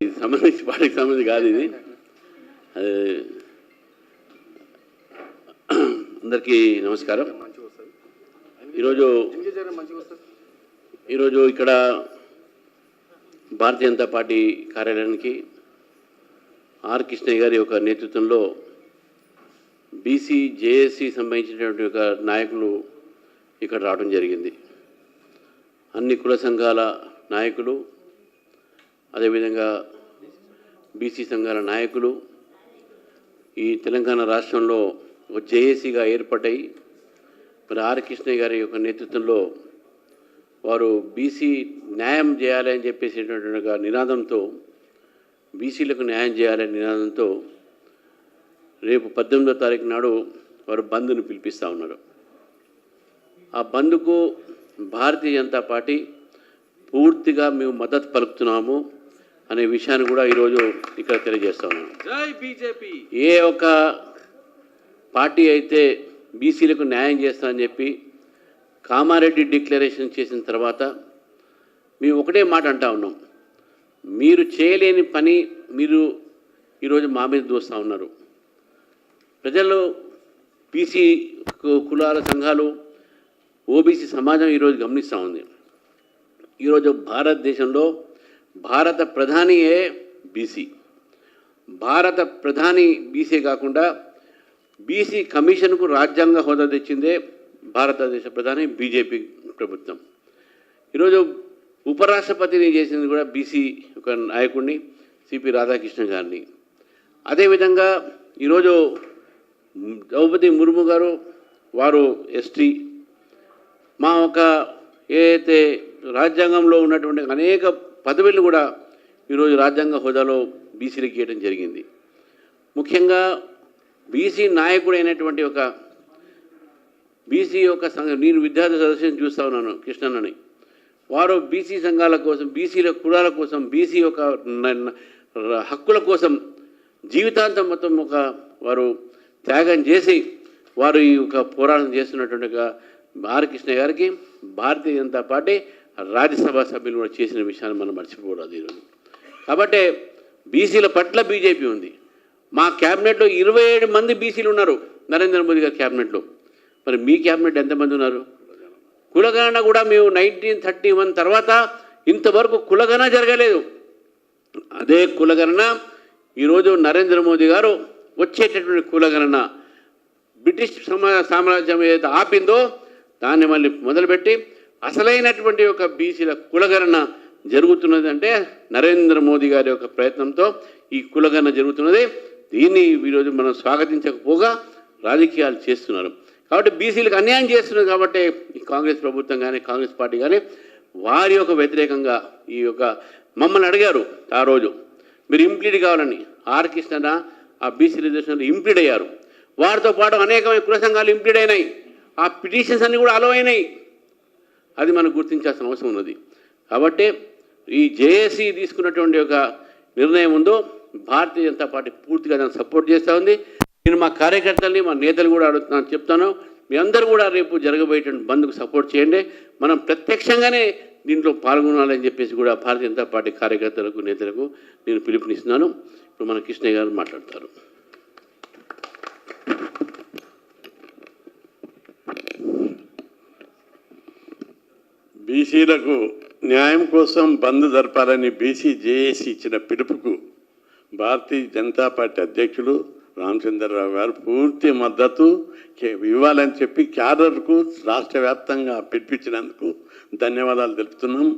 ఇది సంబంధించి పార్టీకి సంబంధించి కాదు ఇది. అందరికీ నమస్కారం. ఈరోజు ఇక్కడ భారతీయ జనతా పార్టీ కార్యాలయానికి ఆర్ కృష్ణయ్య గారి యొక్క నేతృత్వంలో బీసీ జేఏసీ సంబంధించినటువంటి ఒక నాయకులు ఇక్కడ రావడం జరిగింది. అన్ని కుల సంఘాల నాయకులు, అదేవిధంగా బీసీ సంఘాల నాయకులు ఈ తెలంగాణ రాష్ట్రంలో ఒక జేఏసీగా ఏర్పడ్డాయి. మరి ఆర్ కృష్ణయ్య గారి యొక్క నేతృత్వంలో వారు బీసీ న్యాయం చేయాలి అని చెప్పేసేటువంటి ఒక నినాదంతో, బీసీలకు న్యాయం చేయాలనే నినాదంతో రేపు 18వ తారీఖు నాడు వారు బంద్ను పిలిపిస్తూ ఉన్నారు. ఆ బంద్కు భారతీయ జనతా పార్టీ పూర్తిగా మేము మద్దతు పలుకుతున్నాము అనే విషయాన్ని కూడా ఈరోజు ఇక్కడ తెలియజేస్తా ఉన్నాను. జై బీజేపీ. ఏ ఒక్క పార్టీ అయితే బీసీలకు న్యాయం చేస్తామని చెప్పి కామారెడ్డి డిక్లరేషన్ చేసిన తర్వాత మేము ఒకటే మాట అంటా ఉన్నాం, మీరు చేయలేని పని మీరు ఈరోజు మా మీద దోస్తూ ఉన్నారు. ప్రజలు, బీసీ కులాల సంఘాలు, ఓబీసీ సమాజం ఈరోజు గమనిస్తూ ఉంది. ఈరోజు భారతదేశంలో భారత ప్రధానియే బీసీ. భారత ప్రధాని బీసీ కాకుండా బీసీ కమిషన్కు రాజ్యాంగ హోదా తెచ్చిందే భారతదేశ ప్రధాని బీజేపీ ప్రభుత్వం. ఈరోజు ఉపరాష్ట్రపతిని చేసింది కూడా బీసీ ఒక నాయకుడిని, సిపి రాధాకృష్ణ గారిని. అదేవిధంగా ఈరోజు ద్రౌపది ముర్ము గారు, వారు ఎస్టీ. మా ఒక ఏదైతే రాజ్యాంగంలో ఉన్నటువంటి అనేక పదవులు కూడా ఈరోజు రాజ్యాంగ హోదాలో బీసీలకు ఇవ్వడం జరిగింది. ముఖ్యంగా బీసీ నాయకుడైనటువంటి ఒక బీసీ యొక్క నేను విద్యార్థి సదస్సుని చూస్తూ ఉన్నాను కృష్ణన్నని. వారు బీసీ సంఘాల కోసం, బీసీల కులాల కోసం, బీసీ యొక్క హక్కుల కోసం జీవితాంతం మొత్తం ఒక వారు త్యాగం చేసి వారు ఈ యొక్క పోరాటం చేస్తున్నటువంటి ఆర్ కృష్ణ గారికి భారతీయ జనతా పార్టీ రాజ్యసభ సభ్యులు కూడా చేసిన విషయాన్ని మనం మర్చిపోకూడదు ఈరోజు. కాబట్టి బీసీల పట్ల బీజేపీ ఉంది. మా క్యాబినెట్లో 27 మంది బీసీలు ఉన్నారు నరేంద్ర మోదీ గారి క్యాబినెట్లో. మరి మీ క్యాబినెట్ ఎంతమంది ఉన్నారు? కులగణన కూడా మేము 1931 తర్వాత ఇంతవరకు కులగణన జరగలేదు. అదే కులగణన ఈరోజు నరేంద్ర మోదీ గారు వచ్చేటటువంటి కులగణన బ్రిటిష్ సామ్రాజ్యం ఏదైతే ఆపిందో దాన్ని మళ్ళీ మొదలుపెట్టి అసలైనటువంటి ఒక బీసీల కులగణన జరుగుతున్నది. అంటే నరేంద్ర మోదీ గారి యొక్క ప్రయత్నంతో ఈ కులగణన జరుగుతున్నది. దీన్ని ఈరోజు మనం స్వాగతించకపోగా రాజకీయాలు చేస్తున్నారు. కాబట్టి బీసీలకు అన్యాయం చేస్తున్నారు. కాబట్టి ఈ కాంగ్రెస్ ప్రభుత్వం కానీ, కాంగ్రెస్ పార్టీ కానీ వారి యొక్క వ్యతిరేకంగా ఈ యొక్క మమ్మల్ని అడిగారు ఆ రోజు, మీరు ఇంప్లీడ్ కావాలని. ఆర్ కృష్ణ ఆ బీసీ రిజర్వేషన్లో ఇంప్లీడ్ అయ్యారు. వారితో పాటు అనేకమైన కుల సంఘాలు ఇంప్లీడ్ అయినాయి. ఆ పిటిషన్స్ అన్నీ కూడా అలో అయినాయి. అది మనం గుర్తించాల్సిన అవసరం ఉన్నది. కాబట్టి ఈ జేఏసీ తీసుకున్నటువంటి ఒక నిర్ణయం ఉందో భారతీయ జనతా పార్టీ పూర్తిగా దాన్ని సపోర్ట్ చేస్తూ ఉంది. నేను మా కార్యకర్తల్ని, మా నేతలు కూడా అడుగుతున్నాను, చెప్తాను, మీ అందరూ కూడా రేపు జరగబోయేటువంటి బంద్కు సపోర్ట్ చేయండి. మనం ప్రత్యక్షంగానే దీంట్లో పాల్గొనాలని చెప్పేసి కూడా భారతీయ జనతా పార్టీ కార్యకర్తలకు, నేతలకు నేను పిలుపునిస్తున్నాను. ఇప్పుడు మన కృష్ణయ్య గారు మాట్లాడతారు. బీసీలకు న్యాయం కోసం బంద్ జరపాలని బీసీ జేఏసీ ఇచ్చిన పిలుపుకు భారతీయ జనతా పార్టీ అధ్యక్షులు రామచంద్రరావు గారు పూర్తి మద్దతు ఇవ్వాలని చెప్పి క్యాడర్కు రాష్ట్ర వ్యాప్తంగా పిలిపించినందుకు ధన్యవాదాలు తెలుపుతున్నాం.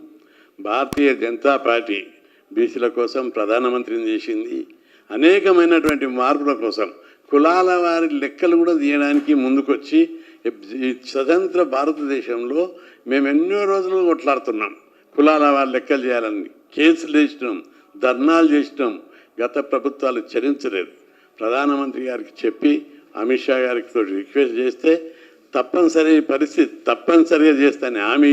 భారతీయ జనతా పార్టీ బీసీల కోసం ప్రధానమంత్రిని చేసింది. అనేకమైనటువంటి మార్పుల కోసం కులాల వారి లెక్కలు కూడా తీయడానికి ముందుకొచ్చి స్వతంత్ర భారతదేశంలో మేము ఎన్నో రోజులు కొట్లాడుతున్నాం. కులాల వారి లెక్కలు చేయాలని కేసులు చేసినాం, ధర్నాలు చేసినాం. గత ప్రభుత్వాలు చరించలేదు. ప్రధానమంత్రి గారికి చెప్పి అమిత్ షా గారికి రిక్వెస్ట్ చేస్తే తప్పనిసరిగా చేస్తానని హామీ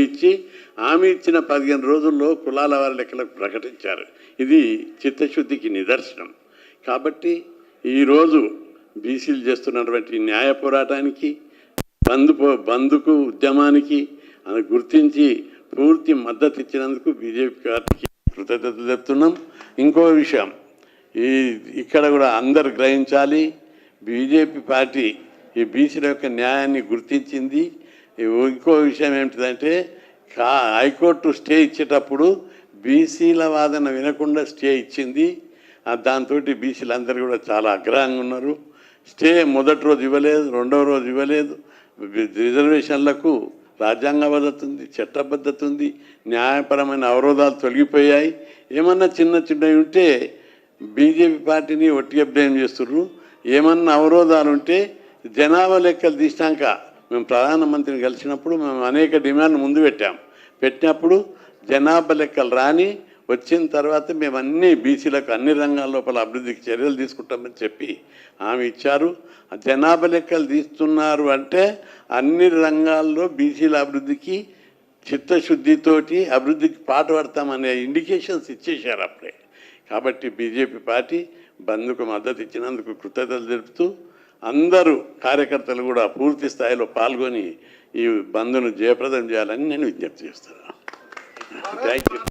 ఇచ్చిన 15 రోజుల్లో కులాల వారి లెక్కలకు ప్రకటించారు. ఇది చిత్తశుద్ధికి నిదర్శనం. కాబట్టి ఈరోజు బీసీలు చేస్తున్నటువంటి న్యాయ పోరాటానికి, బంధుకు ఉద్యమానికి గుర్తించి పూర్తి మద్దతు ఇచ్చినందుకు బీజేపీ పార్టీకి కృతజ్ఞతలు చెప్తున్నాం. ఇంకో విషయం, ఇక్కడ కూడా అందరు గ్రహించాలి, బీజేపీ పార్టీ ఈ బీసీల యొక్క న్యాయాన్ని గుర్తించింది. ఇంకో విషయం ఏమిటిదంటే హైకోర్టు స్టే ఇచ్చేటప్పుడు బీసీల వాదన వినకుండా స్టే ఇచ్చింది. దాంతో బీసీలు అందరూ కూడా చాలా ఆగ్రహంగా ఉన్నారు. స్టే మొదటి రోజు ఇవ్వలేదు, రెండవ రోజు ఇవ్వలేదు. రిజర్వేషన్లకు రాజ్యాంగబద్ధత ఉంది, చట్టబద్ధత ఉంది, న్యాయపరమైన అవరోధాలు తొలగిపోయాయి. ఏమన్నా చిన్నవి ఉంటే బీజేపీ పార్టీని ఒట్టిగా బ్లేమ్ చేస్తున్నారు. ఏమన్నా అవరోధాలు ఉంటే జనాభా లెక్కలు తీసినాక మేము ప్రధానమంత్రిని కలిసినప్పుడు మేము అనేక డిమాండ్లు ముందు పెట్టినప్పుడు జనాభా లెక్కలు రాని వచ్చిన తర్వాత మేము అన్ని బీసీలకు అన్ని రంగాల లోపల అభివృద్ధికి చర్యలు తీసుకుంటామని చెప్పి హామీ ఇచ్చారు. జనాభా లెక్కలు తీస్తున్నారు అంటే అన్ని రంగాల్లో బీసీల అభివృద్ధికి చిత్తశుద్ధితోటి అభివృద్ధికి పాటుపడతామనే ఇండికేషన్స్ ఇచ్చేశారు అప్పుడే. కాబట్టి బీజేపీ పార్టీ బంద్కు మద్దతు ఇచ్చినందుకు కృతజ్ఞతలు తెలుపుతూ అందరూ కార్యకర్తలు కూడా పూర్తి స్థాయిలో పాల్గొని ఈ బంద్ను జయప్రదం చేయాలని నేను విజ్ఞప్తి చేస్తున్నాను. Thank you.